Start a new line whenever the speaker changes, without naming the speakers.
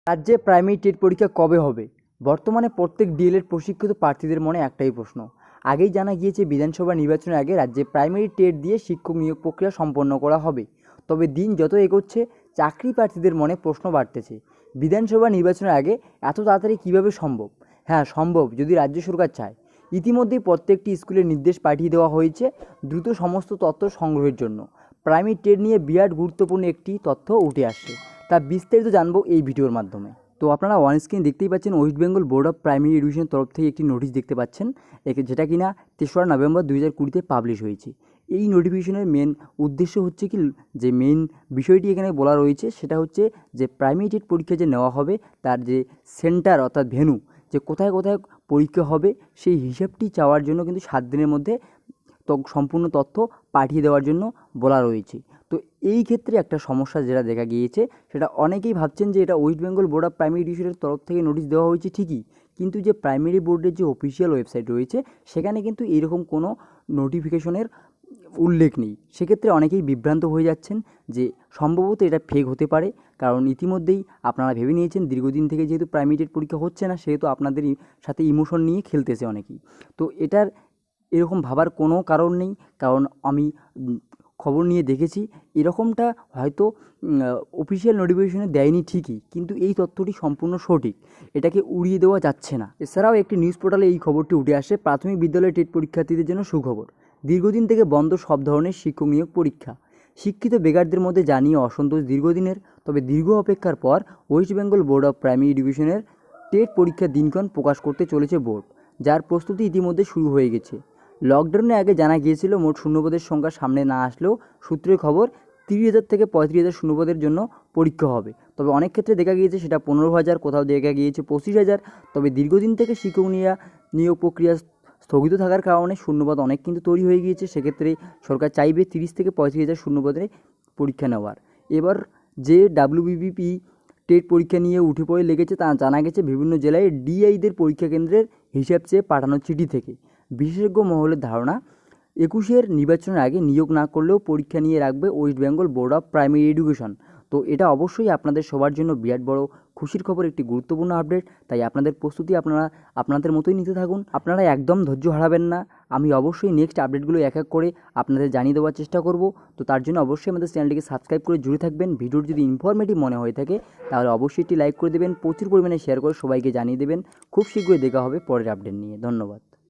রাজ্যে primary TET পরীক্ষা কবে হবে? বর্তমানে প্রত্যেক ডিএলএড প্রশিক্ষিত প্রার্থীদের মনে একটাই প্রশ্ন। আগেই জানা গিয়েছে বিধানসভা নির্বাচনের আগে রাজ্যে প্রাইমারি টেট দিয়ে শিক্ষক নিয়োগ প্রক্রিয়া সম্পন্ন করা হবে। তবে দিন যত এগোচ্ছে চাকরি প্রার্থীদের মনে প্রশ্ন বাড়তেছে, বিধানসভা নির্বাচনের আগে এত তাড়াতাড়ি কীভাবে সম্ভব? হ্যাঁ সম্ভব, যদি রাজ্য সরকার চায়। ইতিমধ্যেই প্রত্যেকটি স্কুলের নির্দেশ পাঠিয়ে দেওয়া হয়েছে দ্রুত সমস্ত তথ্য সংগ্রহের জন্য। প্রাইমারি টেট নিয়ে বিরাট গুরুত্বপূর্ণ একটি তথ্য উঠে আসছে, তা বিস্তারিত জানবো এই ভিডিওর মাধ্যমে। তো আপনারা অন স্ক্রিন দেখতেই পাচ্ছেন West Bengal board of primary এডুকেশনের তরফ থেকে একটি নোটিশ দেখতে পাচ্ছেন, যেটা কিনা 3রা নভেম্বর 2020-তে পাবলিশ হয়েছে। এই নোটিফিকেশনের মেন উদ্দেশ্য হচ্ছে কি, যে মেন বিষয়টি এখানে বলা রয়েছে সেটা হচ্ছে যে প্রাইমারি টেট পরীক্ষা যে নেওয়া হবে তার যে সেন্টার অর্থাৎ ভেন্যু, যে কোথায় কোথায় পরীক্ষা হবে সেই হিসাবটি চাওয়ার জন্য কিন্তু 7 দিনের মধ্যে সম্পূর্ণ তথ্য পাঠিয়ে দেওয়ার জন্য বলা রয়েছে। তো এই ক্ষেত্রে একটা সমস্যা যেটা দেখা গিয়েছে, সেটা অনেকেই ভাবছেন যে এটা West Bengal board of primary এডুকেশনের তরফ থেকে নোটিশ দেওয়া হয়েছে ঠিকই, কিন্তু যে প্রাইমারি বোর্ডের যে অফিসিয়াল ওয়েবসাইট রয়েছে সেখানে কিন্তু এরকম কোনো নোটিফিকেশনের উল্লেখ নেই। সেক্ষেত্রে অনেকেই বিভ্রান্ত হয়ে যাচ্ছেন যে সম্ভবত এটা ফেক হতে পারে, কারণ ইতিমধ্যেই আপনারা ভেবে নিয়েছেন দীর্ঘদিন থেকে যেহেতু প্রাইমারি টেট পরীক্ষা হচ্ছে না, সেহেতু আপনাদের সাথে ইমোশন নিয়ে খেলতেছে অনেকেই। তো এটার এরকম ভাবার কোনো কারণ নেই, কারণ আমি খবর নিয়ে দেখেছি এরকমটা হয়তো অফিসিয়াল নোটিফিকেশনে দেয়নি ঠিকই, কিন্তু এই তথ্যটি সম্পূর্ণ সঠিক, এটাকে উড়িয়ে দেওয়া যাচ্ছে না। এছাড়াও একটি নিউজ পোর্টালে এই খবরটি উঠে আসে, প্রাথমিক বিদ্যালয়ের টেট পরীক্ষার্থীদের জন্য সুখবর, দীর্ঘদিন থেকে বন্ধ সব ধরনের শিক্ষক নিয়োগ পরীক্ষা। শিক্ষিত বেকারদের মধ্যে জানিয়ে অসন্তোষ দীর্ঘদিনের, তবে দীর্ঘ অপেক্ষার পর West Bengal board of primary এডুকেশনের টেট পরীক্ষার দিনক্ষণ প্রকাশ করতে চলেছে বোর্ড, যার প্রস্তুতি ইতিমধ্যে শুরু হয়ে গেছে। লকডাউনের আগে জানা গিয়েছিল মোট শূন্যপদের সংখ্যা সামনে না আসলেও সূত্রের খবর 30,000 থেকে 35,000 শূন্যপদের জন্য পরীক্ষা হবে। তবে অনেক ক্ষেত্রে দেখা গিয়েছে সেটা 15,000, কোথাও দেখা গিয়েছে 25,000। তবে দীর্ঘদিন থেকে শিক্ষক নিয়োগ প্রক্রিয়া স্থগিত থাকার কারণে শূন্যপদ অনেক কিন্তু তৈরি হয়ে গিয়েছে। সেক্ষেত্রে সরকার চাইবে 30 থেকে 35,000 শূন্যপদে পরীক্ষা নেওয়ার। এবার যে WBPP টেট পরীক্ষা নিয়ে উঠে পড়ে লেগেছে তা জানা গেছে বিভিন্ন জেলায় ডিআইদের পরীক্ষা কেন্দ্রের হিসাব চেয়ে পাঠানোর চিঠি থেকে। বিশেষজ্ঞ মহলের ধারণা, 21-এর নির্বাচনের আগে নিয়োগ না করলেও পরীক্ষা নিয়ে রাখবে West Bengal board of primary education. তো এটা অবশ্যই আপনাদের সবার জন্য বিরাট বড় খুশির খবর, একটি গুরুত্বপূর্ণ আপডেট। তাই আপনাদের প্রস্তুতি আপনারা আপনাদের মতোই নিতে থাকুন, আপনারা একদম ধৈর্য হারাবেন না। আমি অবশ্যই নেক্সট আপডেটগুলো এক এক করে আপনাদের জানিয়ে দেওয়ার চেষ্টা করব। তো তার জন্য অবশ্যই আমাদের চ্যানেলটিকে সাবস্ক্রাইব করে জুড়ে থাকবেন। ভিডিওটি যদি ইনফরমেটিভ মনে হয়ে থাকে তাহলে অবশ্যই একটি লাইক করে দেবেন, প্রচুর পরিমাণে শেয়ার করে সবাইকে জানিয়ে দেবেন। খুব শীঘ্রই দেখা হবে পরের আপডেট নিয়ে। ধন্যবাদ।